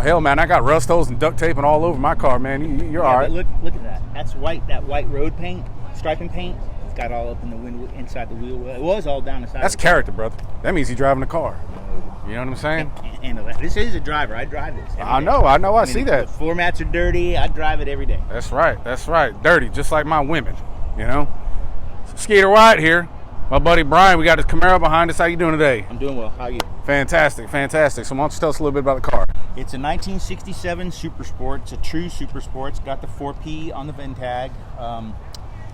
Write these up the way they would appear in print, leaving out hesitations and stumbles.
hell, man, I got rust holes and duct tape and all over my car, man. You're all right. But look at that. That's white. That white road paint, striping paint. It's got all up in the window, inside the wheel. It was all down the side. That's character, brother. That means he's driving the car. You know what I'm saying? This is a driver. I drive this. I know. I see that. The floor mats are dirty. I drive it every day. That's right. Dirty, just like my women. You know. Skeeter White here. My buddy Brian. We got his Camaro behind us. How you doing today? I'm doing well. How are you? Fantastic. So why don't you tell us a little bit about the car? It's a 1967 Super Sport. It's a true Super Sport. It's got the 4P on the VIN tag.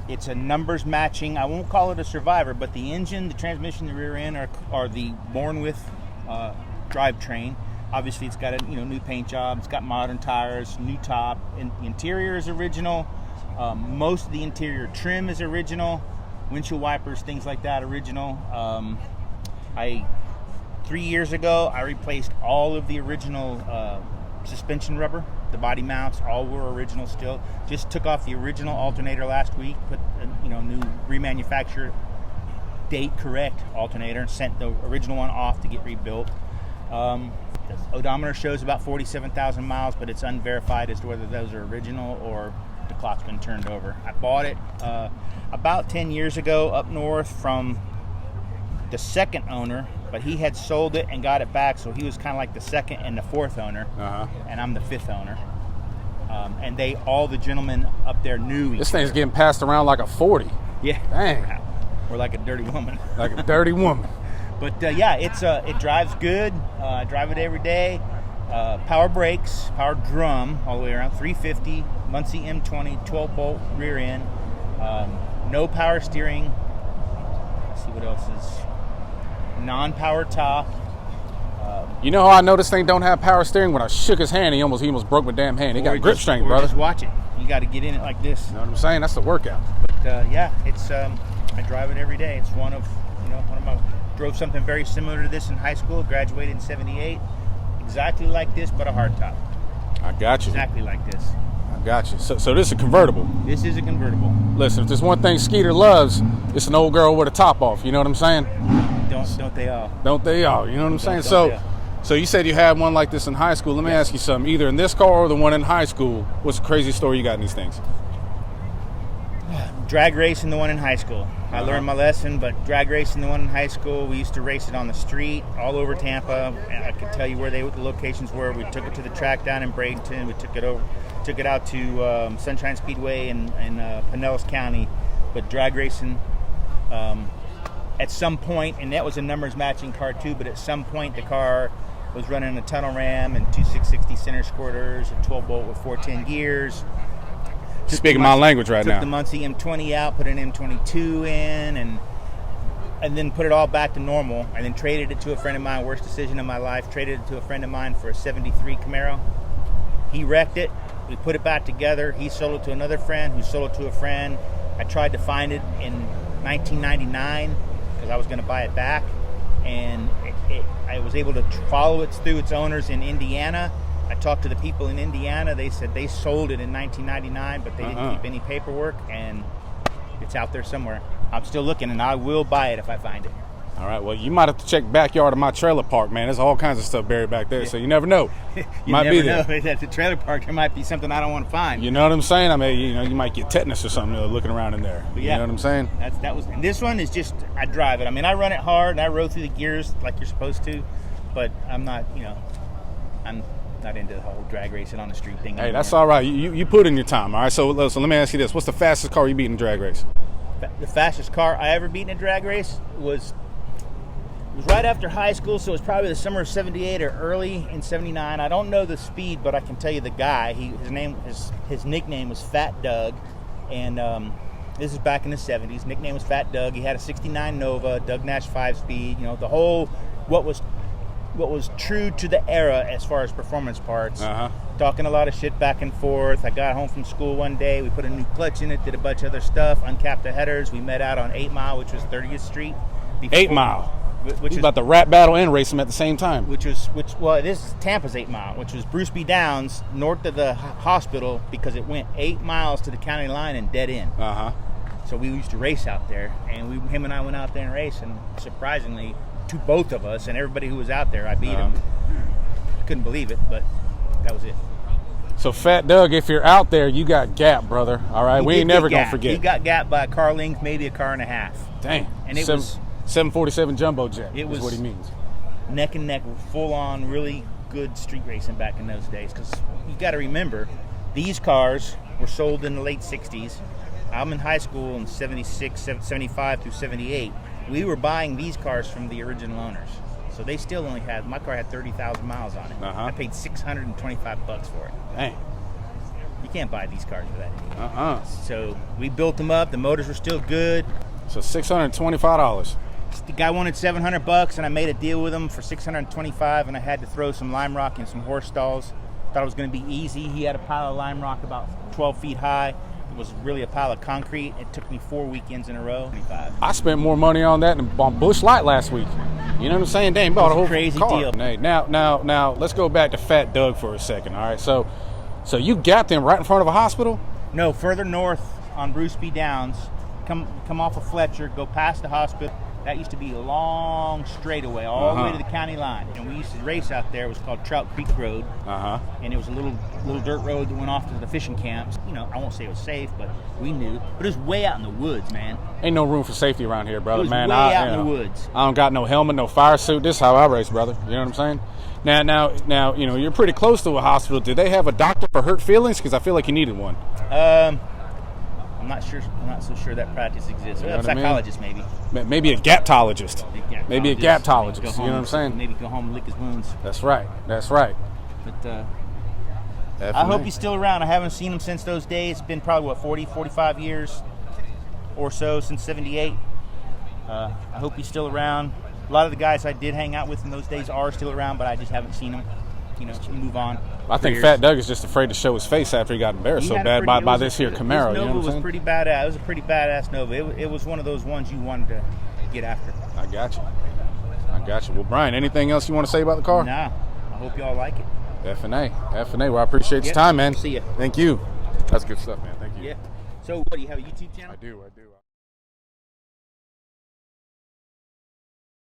It's a numbers matching. I won't call it a survivor, but the engine, the transmission, the rear end are the born with drivetrain. Obviously, it's got a new paint job. It's got modern tires, new top. And the interior is original. Most of the interior trim is original. Windshield wipers, things like that, original. 3 years ago, I replaced all of the original suspension rubber. The body mounts, all were original still. Just took off the original alternator last week, put a new remanufactured date correct alternator, and sent the original one off to get rebuilt. The odometer shows about 47,000 miles, but it's unverified as to whether those are original or the clock's been turned over. I bought it about 10 years ago up north from the second owner, but he had sold it and got it back, so he was kind of like the second and the fourth owner, and I'm the fifth owner. And all the gentlemen up there knew each other. This thing's getting passed around like a 40. Yeah. Dang. Or like a dirty woman. Like a dirty woman. But it drives good. I drive it every day. Power brakes, power drum all the way around, 350, Muncie M20, 12-bolt rear end. No power steering. Let's see what else is. Non-power top. You know how I know this thing don't have power steering? When I shook his hand, he almost broke my damn hand. He got grip strength, brother. Just watch it. You got to get in it like this. You know what I'm saying? That's the workout. But it's I drive it every day. It's one of my drove something very similar to this in high school. Graduated in '78. Exactly like this, but a hardtop. I got you. Exactly like this. I got you. So this is a convertible. This is a convertible. Listen, if there's one thing Skeeter loves, it's an old girl with a top off. You know what I'm saying? Don't they all? Don't they all? You know what I'm saying? So you said you had one like this in high school. Let me ask you something. Either in this car or the one in high school, what's the crazy story you got in these things? Drag racing the one in high school. I learned my lesson, but drag racing the one in high school, we used to race it on the street all over Tampa. I could tell you where the locations were. We took it to the track down in Bradenton. We took it out to Sunshine Speedway in Pinellas County. But drag racing, at some point, and that was a numbers matching car too, but at some point the car was running a tunnel ram and 2660 center squirters, a 12-bolt with 410 gears. Speaking my language right now. Took the Muncie M20 out, put an M22 in, and then put it all back to normal, and then traded it to a friend of mine. Worst decision of my life. Traded it to a friend of mine for a '73 Camaro. He wrecked it. We put it back together. He sold it to another friend, who sold it to a friend. I tried to find it in 1999 because I was going to buy it back, and I was able to follow it through its owners in Indiana. I talked to the people in Indiana. They said they sold it in 1999, but they didn't keep any paperwork, and it's out there somewhere. I'm still looking, and I will buy it if I find it. All right. Well, you might have to check backyard of my trailer park, man. There's all kinds of stuff buried back there, so you never know. You might never be there. know. At the trailer park, there might be something I don't want to find. You know what I'm saying? I mean, you might get tetanus or something looking around in there. But you know what I'm saying? And this one is just, I drive it. I mean, I run it hard, and I roll through the gears like you're supposed to, but I'm not, I'm not into the whole drag racing on the street thing. Hey, that's all right. You put in your time, all right? So let me ask you this. What's the fastest car you beat in a drag race? The fastest car I ever beat in a drag race was right after high school, so it was probably the summer of '78 or early in '79. I don't know the speed, but I can tell you the guy. His nickname was Fat Doug, and this is back in the '70s. Nickname was Fat Doug. He had a '69 Nova, Doug Nash 5-speed. The whole what was true to the era as far as performance parts. Talking a lot of shit back and forth. I got home from school one day. We put a new clutch in it, did a bunch of other stuff, uncapped the headers. We met out on 8 Mile, which was 30th Street. 8 Mile. Which is about the rap battle and race them at the same time. This is Tampa's 8 Mile, which was Bruce B. Downs, north of the hospital, because it went 8 miles to the county line and dead end. So we used to race out there, and him and I went out there and raced, and surprisingly, to both of us and everybody who was out there, I beat him. I couldn't believe it, but That was it. So Fat Doug, if you're out there, you got gapped, brother. All right, we ain't never gonna forget. He got gapped by a car length, maybe a car and a half. Dang. And it was 747 jumbo jet. It was is what he means. Neck and neck, full on, really good street racing back in those days. Because you got to remember, these cars were sold in the late '60s. I'm in high school in '76, '75 through '78. We were buying these cars from the original owners. So they still only had, my car had 30,000 miles on it. I paid $625 for it. Dang. You can't buy these cars for that anymore. So we built them up. The motors were still good. So $625. The guy wanted $700, and I made a deal with him for $625, and I had to throw some lime rock in some horse stalls. Thought it was going to be easy. He had a pile of lime rock about 12 feet high. It was really a pile of concrete. It took me 4 weekends in a row. I spent more money on that than on Busch Light last week. You know what I'm saying? Dang, bought a whole crazy car. deal. Hey, now, let's go back to Fat Doug for a second. All right, so you got them right in front of a hospital? No, further north on Bruce B. Downs. Come off of Fletcher, go past the hospital. That used to be a long straightaway all the way to the county line. And we used to race out there. It was called Trout Creek Road. And it was a little dirt road that went off to the fishing camps. You know, I won't say it was safe, but we knew. But it was way out in the woods, man. Ain't no room for safety around here, brother. It was man, way out in the woods. I don't got no helmet, no fire suit. This is how I race, brother. You know what I'm saying? Now, you know, you're pretty close to a hospital. Did they have a doctor for hurt feelings? Because I feel like you needed one. I'm not sure. I'm not so sure that practice exists. You know A psychologist, maybe. Maybe a gaptologist. Maybe a gaptologist. You know what I'm saying? Maybe go home and lick his wounds. That's right. But I hope he's still around. I haven't seen him since those days. It's been probably, 45 years or so since '78. I hope he's still around. A lot of the guys I did hang out with in those days are still around, but I just haven't seen them. You know, move on. I think Fat Doug is just afraid to show his face after he got embarrassed so bad by this here Camaro. His Nova you know what I'm was saying? pretty badass. It was a pretty badass Nova. It was one of those ones you wanted to get after. I got you. Well, Brian, anything else you want to say about the car? Nah. I hope y'all like it. F&A. Well, I appreciate your time, man. See ya. Thank you. That's good stuff, man. Thank you. Yeah. So, what, do you have a YouTube channel? I do.